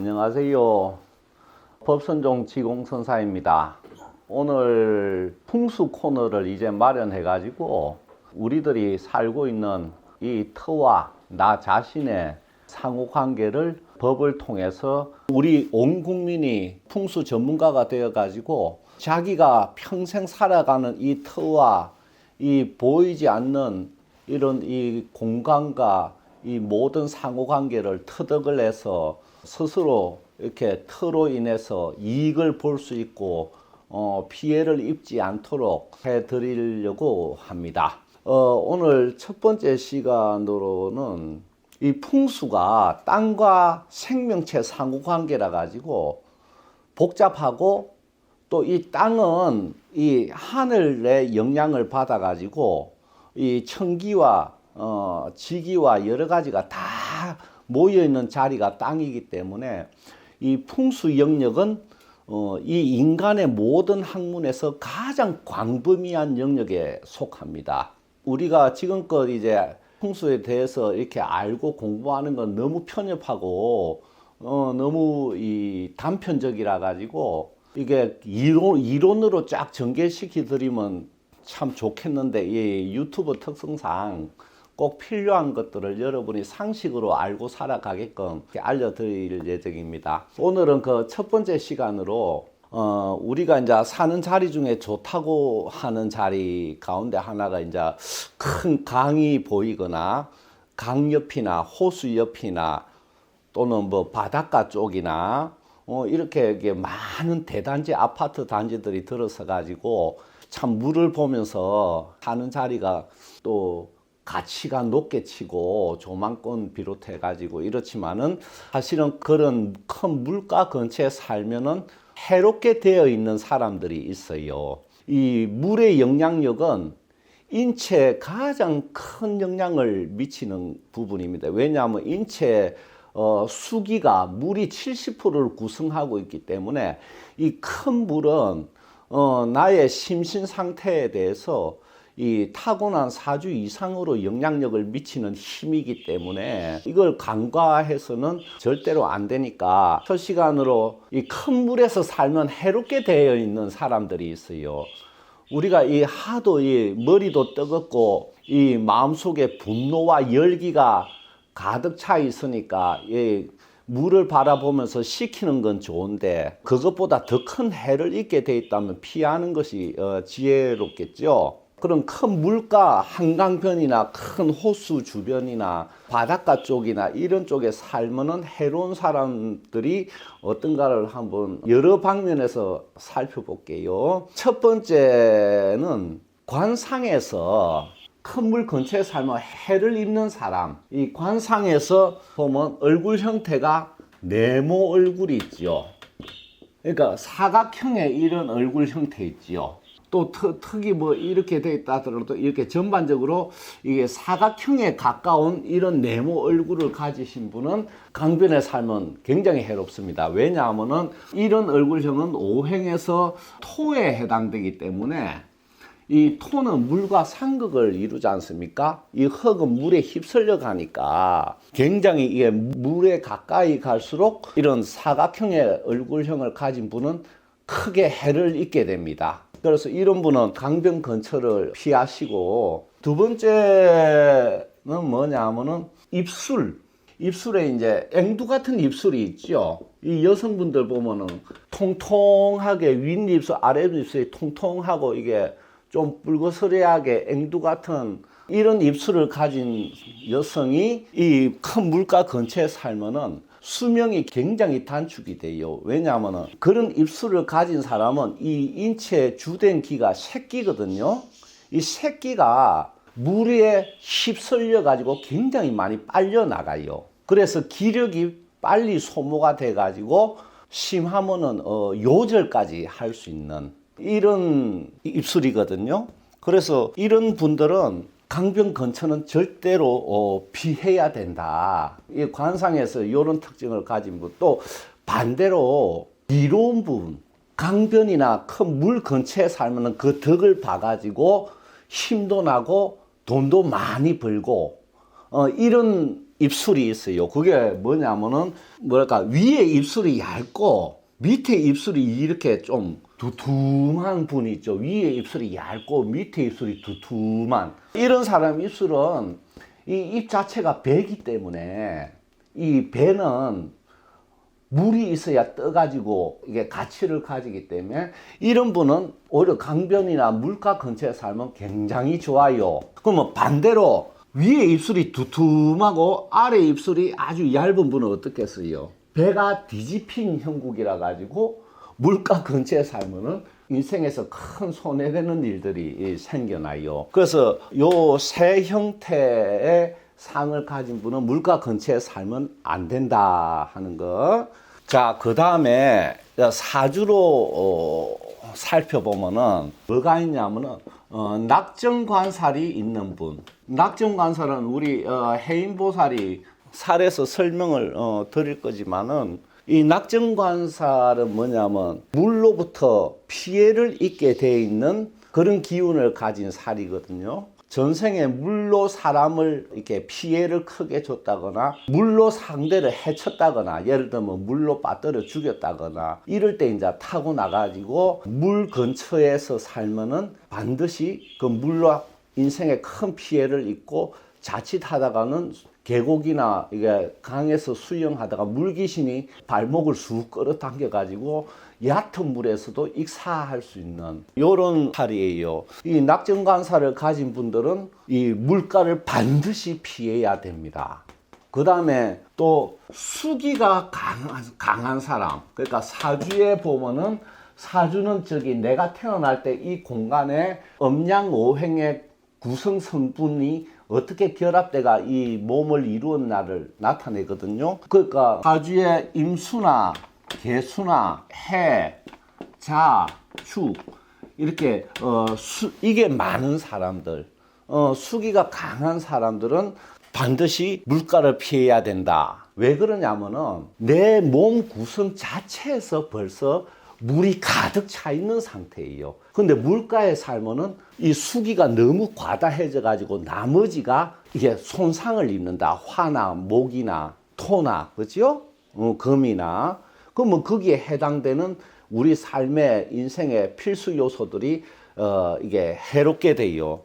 안녕하세요. 법선종 지공선사입니다. 오늘 풍수 코너를 이제 마련해 가지고 우리들이 살고 있는 이 터와 나 자신의 상호 관계를 법을 통해서 우리 온 국민이 풍수 전문가가 되어 가지고 자기가 평생 살아가는 이 터와 이 보이지 않는 이런 이 공간과 이 모든 상호 관계를 터득을 해서 스스로 이렇게 터로 인해서 이익을 볼 수 있고 피해를 입지 않도록 해 드리려고 합니다. 오늘 첫 번째 시간으로는 이 풍수가 땅과 생명체 상호 관계라 가지고 복잡하고 또 이 땅은 이 하늘의 영향을 받아 가지고 이 천기와 지기와 여러 가지가 다 모여 있는 자리가 땅이기 때문에 이 풍수 영역은 이 인간의 모든 학문에서 가장 광범위한 영역에 속합니다. 우리가 지금껏 이제 풍수에 대해서 이렇게 알고 공부하는 건 너무 편협하고 너무 이 단편적이라 가지고 이게 이론으로 쫙 전개시켜 드리면 참 좋겠는데 이 유튜브 특성상 꼭 필요한 것들을 여러분이 상식으로 알고 살아가게끔 알려드릴 예정입니다. 오늘은 그 첫 번째 시간으로 우리가 이제 사는 자리 중에 좋다고 하는 자리 가운데 하나가 이제 큰 강이 보이거나 강 옆이나 호수 옆이나 또는 뭐 바닷가 쪽이나 이렇게 많은 대단지 아파트 단지들이 들어서 가지고 참 물을 보면서 사는 자리가 또 가치가 높게 치고 조망권 비롯해 가지고 이렇지만은 사실은 그런 큰 물가 근처에 살면은 해롭게 되어 있는 사람들이 있어요. 이 물의 영향력은 인체에 가장 큰 영향을 미치는 부분입니다. 왜냐하면 인체 수기가 물이 70%를 구성하고 있기 때문에 이 큰 물은 나의 심신 상태에 대해서 이 타고난 사주 이상으로 영향력을 미치는 힘이기 때문에 이걸 간과해서는 절대로 안 되니까 첫 시간으로 이 큰 물에서 살면 해롭게 되어 있는 사람들이 있어요. 우리가 이 하도 이 머리도 뜨겁고 이 마음속에 분노와 열기가 가득 차 있으니까 이 물을 바라보면서 식히는 건 좋은데 그것보다 더 큰 해를 입게 돼 있다면 피하는 것이 지혜롭겠죠. 그런 큰 물가 한강변이나 큰 호수 주변이나 바닷가 쪽이나 이런 쪽에 살면은 해로운 사람들이 어떤가를 한번 여러 방면에서 살펴볼게요. 첫 번째는 관상에서 큰 물 근처에 살면 해를 입는 사람. 이 관상에서 보면 얼굴 형태가 네모 얼굴이 있죠. 그러니까 사각형의 이런 얼굴 형태 있지요. 또 턱이 뭐 이렇게 돼 있다 하더라도 이렇게 전반적으로 이게 사각형에 가까운 이런 네모 얼굴을 가지신 분은 강변에 살면 굉장히 해롭습니다. 왜냐하면은 이런 얼굴형은 오행에서 토에 해당되기 때문에 이 토는 물과 상극을 이루지 않습니까? 이 흙은 물에 휩쓸려 가니까 굉장히 이게 물에 가까이 갈수록 이런 사각형의 얼굴형을 가진 분은 크게 해를 입게 됩니다. 그래서 이런 분은 강변 근처를 피하시고, 두 번째는 뭐냐면은 입술에 이제 앵두 같은 입술이 있죠. 이 여성분들 보면은 통통하게 윗입술, 아랫입술이 통통하고 이게 좀 붉어스레하게 앵두 같은 이런 입술을 가진 여성이 이 큰 물가 근처에 살면은 수명이 굉장히 단축이 돼요. 왜냐하면은 그런 입술을 가진 사람은 이 인체의 주된 기가 새끼거든요. 이 새끼가 물에 휩쓸려 가지고 굉장히 많이 빨려 나가요. 그래서 기력이 빨리 소모가 돼 가지고 심하면은 요절까지 할 수 있는 이런 입술이거든요. 그래서 이런 분들은 강변 근처는 절대로 피해야 된다. 이 관상에서 이런 특징을 가진 분, 또 반대로 이로운 부분, 강변이나 큰 물 근처에 살면 그 덕을 봐가지고 힘도 나고 돈도 많이 벌고 이런 입술이 있어요. 그게 뭐냐면은 뭐랄까 위에 입술이 얇고 밑에 입술이 이렇게 좀 두툼한 분이 있죠. 위에 입술이 얇고 밑에 입술이 두툼한 이런 사람 입술은 이 입 자체가 배이기 때문에 이 배는 물이 있어야 떠가지고 이게 가치를 가지기 때문에 이런 분은 오히려 강변이나 물가 근처에 살면 굉장히 좋아요. 그러면 반대로 위에 입술이 두툼하고 아래 입술이 아주 얇은 분은 어떻겠어요? 배가 뒤집힌 형국이라 가지고 물가 근처에 살면은 인생에서 큰 손해되는 일들이 생겨나요. 그래서 요 세 형태의 상을 가진 분은 물가 근처에 살면 안 된다 하는 거. 자, 그 다음에 사주로 살펴보면은 뭐가 있냐면은 낙정관살이 있는 분. 낙정관살은 우리 해인보살이 살에서 설명을 드릴 거지만은 이 낙정관살은 뭐냐면 물로부터 피해를 입게 되어 있는 그런 기운을 가진 살이거든요. 전생에 물로 사람을 이렇게 피해를 크게 줬다거나 물로 상대를 해쳤다거나 예를 들면 물로 빠뜨려 죽였다거나 이럴 때 이제 타고 나가지고 물 근처에서 살면은 반드시 그 물로 인생에 큰 피해를 입고 자칫하다가는 계곡이나 이게 강에서 수영하다가 물귀신이 발목을 쑥 끌어당겨 가지고 얕은 물에서도 익사할 수 있는 이런 살이에요. 이 낙정관살을 가진 분들은 이 물가를 반드시 피해야 됩니다. 그 다음에 또 수기가 강한 사람, 그러니까 사주에 보면은 사주는 저기 내가 태어날 때 이 공간에 음양오행의 구성 성분이 어떻게 결합돼가 이 몸을 이루었나를 나타내거든요. 그러니까 사주에 임수나 개수나 해, 자, 축 이렇게 이게 많은 사람들, 수기가 강한 사람들은 반드시 물가를 피해야 된다. 왜 그러냐면은 내 몸 구성 자체에서 벌써 물이 가득 차 있는 상태예요. 근데 물가에 살면은 이 수기가 너무 과다해져 가지고 나머지가 이게 손상을 입는다. 화나 목이나 토나 그죠? 금이나 그러면 거기에 해당되는 우리 삶의 인생의 필수 요소들이 이게 해롭게 돼요.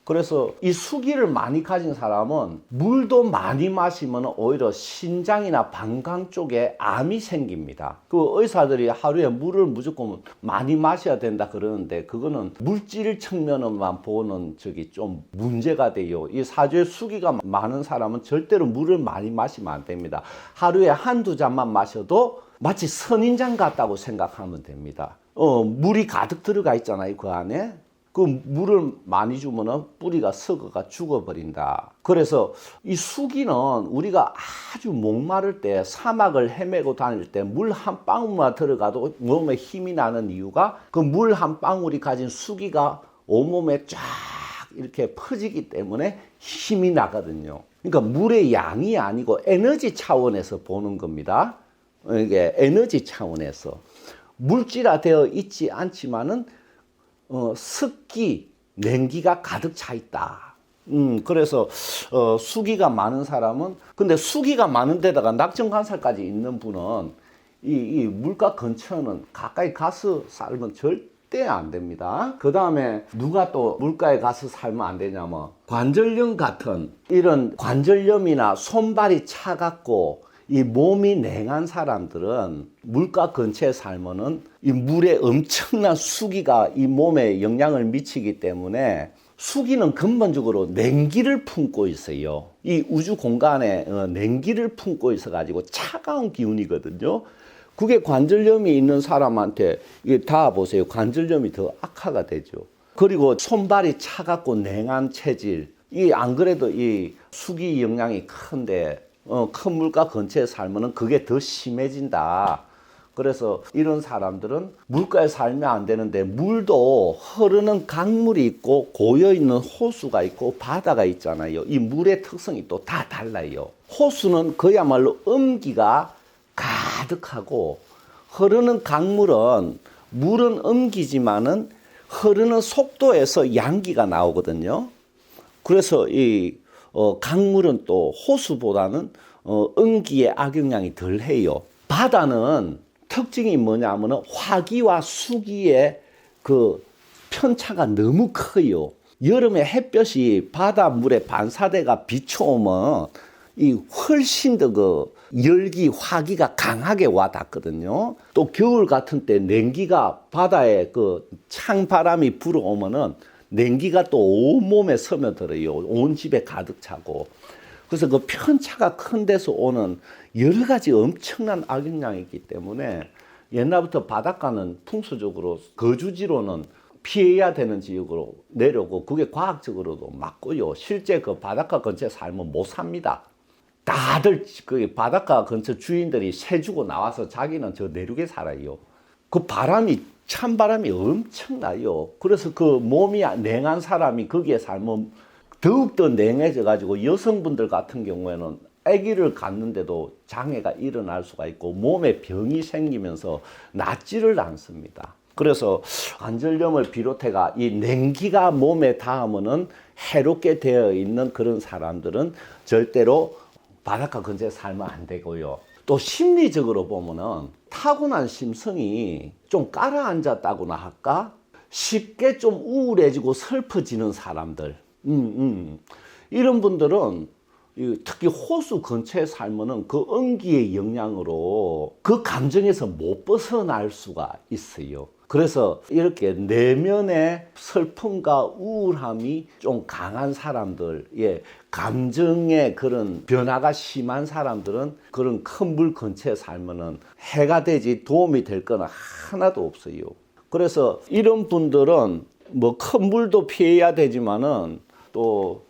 그래서 이 수기를 많이 가진 사람은 물도 많이 마시면 오히려 신장이나 방광 쪽에 암이 생깁니다. 그 의사들이 하루에 물을 무조건 많이 마셔야 된다 그러는데 그거는 물질 측면으로만 보는 저기 좀 문제가 돼요. 이 사주에 수기가 많은 사람은 절대로 물을 많이 마시면 안 됩니다. 하루에 한두 잔만 마셔도 마치 선인장 같다고 생각하면 됩니다. 물이 가득 들어가 있잖아요, 그 안에. 그 물을 많이 주면은 뿌리가 썩어가 죽어버린다. 그래서 이 수기는 우리가 아주 목마를 때 사막을 헤매고 다닐 때 물 한 방울만 들어가도 몸에 힘이 나는 이유가 그 물 한 방울이 가진 수기가 온몸에 쫙 이렇게 퍼지기 때문에 힘이 나거든요. 그러니까 물의 양이 아니고 에너지 차원에서 보는 겁니다. 이게 에너지 차원에서 물질화되어 있지 않지만은 습기, 냉기가 가득 차 있다. 그래서 수기가 많은 사람은 근데 수기가 많은 데다가 낙정관살까지 있는 분은 이 물가 근처는 가까이 가서 살면 절대 안 됩니다. 그 다음에 누가 또 물가에 가서 살면 안 되냐면 관절염 같은 이런 관절염이나 손발이 차갑고 이 몸이 냉한 사람들은 물가 근처에 살면은 이 물에 엄청난 수기가 이 몸에 영향을 미치기 때문에 수기는 근본적으로 냉기를 품고 있어요. 이 우주 공간에 냉기를 품고 있어 가지고 차가운 기운이거든요. 그게 관절염이 있는 사람한테 이게 다 보세요. 관절염이 더 악화가 되죠. 그리고 손발이 차갑고 냉한 체질. 이 안 그래도 이 수기 영향이 큰데 큰 물가 근처에 살면은 그게 더 심해진다. 그래서 이런 사람들은 물가에 살면 안 되는데 물도 흐르는 강물이 있고 고여있는 호수가 있고 바다가 있잖아요. 이 물의 특성이 또 다 달라요. 호수는 그야말로 음기가 가득하고 흐르는 강물은 물은 음기지만은 흐르는 속도에서 양기가 나오거든요. 그래서 이 강물은 또 호수보다는 응기의 악영향이 덜 해요. 바다는 특징이 뭐냐면은 화기와 수기의 그 편차가 너무 커요. 여름에 햇볕이 바닷물에 반사대가 비춰오면 이 훨씬 더 그 열기, 화기가 강하게 와 닿거든요. 또 겨울 같은 때 냉기가 바다에 그 찬바람이 불어오면은 냉기가 또 온몸에 스며들어요. 온 집에 가득 차고. 그래서 그 편차가 큰 데서 오는 여러 가지 엄청난 악영향이 있기 때문에 옛날부터 바닷가는 풍수적으로 거주지로는 피해야 되는 지역으로 내려오고 그게 과학적으로도 맞고요. 실제 그 바닷가 근처에 살면 못 삽니다. 다들 그 바닷가 근처 주인들이 새 주고 나와서 자기는 저 내륙에 살아요. 그 바람이 찬바람이 엄청나요. 그래서 그 몸이 냉한 사람이 거기에 살면 더욱더 냉해져 가지고 여성분들 같은 경우에는 아기를 갖는데도 장애가 일어날 수가 있고 몸에 병이 생기면서 낫지를 않습니다. 그래서 관절염을 비롯해가 이 냉기가 몸에 닿으면은 해롭게 되어 있는 그런 사람들은 절대로 바닷가 근처에 살면 안 되고요. 또 심리적으로 보면은 타고난 심성이 좀 깔아앉았다고나 할까? 쉽게 좀 우울해지고 슬퍼지는 사람들. 이런 분들은 특히 호수 근처에 살면은 그 응기의 영향으로 그 감정에서 못 벗어날 수가 있어요. 그래서 이렇게 내면의 슬픔과 우울함이 좀 강한 사람들, 감정의 그런 변화가 심한 사람들은 그런 큰 물 근처에 살면은 해가 되지 도움이 될 건 하나도 없어요. 그래서 이런 분들은 뭐 큰 물도 피해야 되지만은 또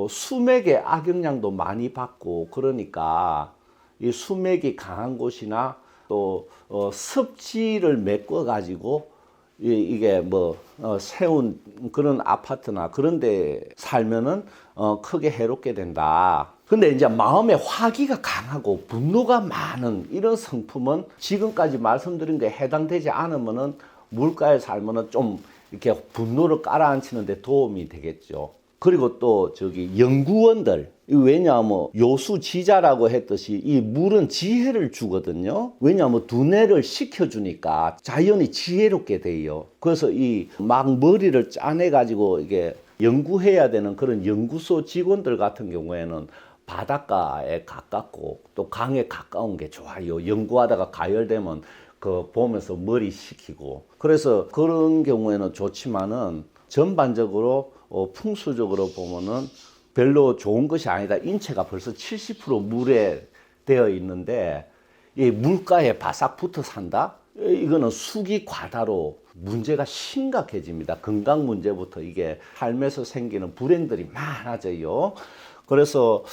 수맥의 악영향도 많이 받고 그러니까 이 수맥이 강한 곳이나 또 습지를 메꿔 가지고 이게 뭐 세운 그런 아파트나 그런 데 살면은 크게 해롭게 된다. 근데 이제 마음의 화기가 강하고 분노가 많은 이런 성품은 지금까지 말씀드린 게 해당되지 않으면은 물가에 살면은 좀 이렇게 분노를 깔아앉히는 데 도움이 되겠죠. 그리고 또 저기 연구원들, 왜냐하면 요수지자라고 했듯이 이 물은 지혜를 주거든요. 왜냐하면 두뇌를 식혀주니까 자연이 지혜롭게 돼요. 그래서 이 막 머리를 짜내 가지고 이게 연구해야 되는 그런 연구소 직원들 같은 경우에는 바닷가에 가깝고 또 강에 가까운 게 좋아요. 연구하다가 가열되면 그 보면서 머리 식히고. 그래서 그런 경우에는 좋지만은 전반적으로 풍수적으로 보면은 별로 좋은 것이 아니다. 인체가 벌써 70% 물에 되어 있는데 이 물가에 바싹 붙어 산다? 이거는 수기 과다로 문제가 심각해집니다. 건강 문제부터 이게 삶에서 생기는 불행들이 많아져요. 그래서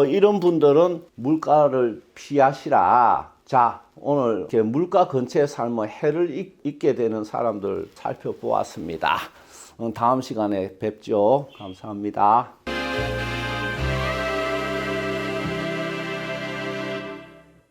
이런 분들은 물가를 피하시라. 자, 오늘 이렇게 물가 근처에 살면 해를 입게 되는 사람들 살펴보았습니다. 다음 시간에 뵙죠. 감사합니다.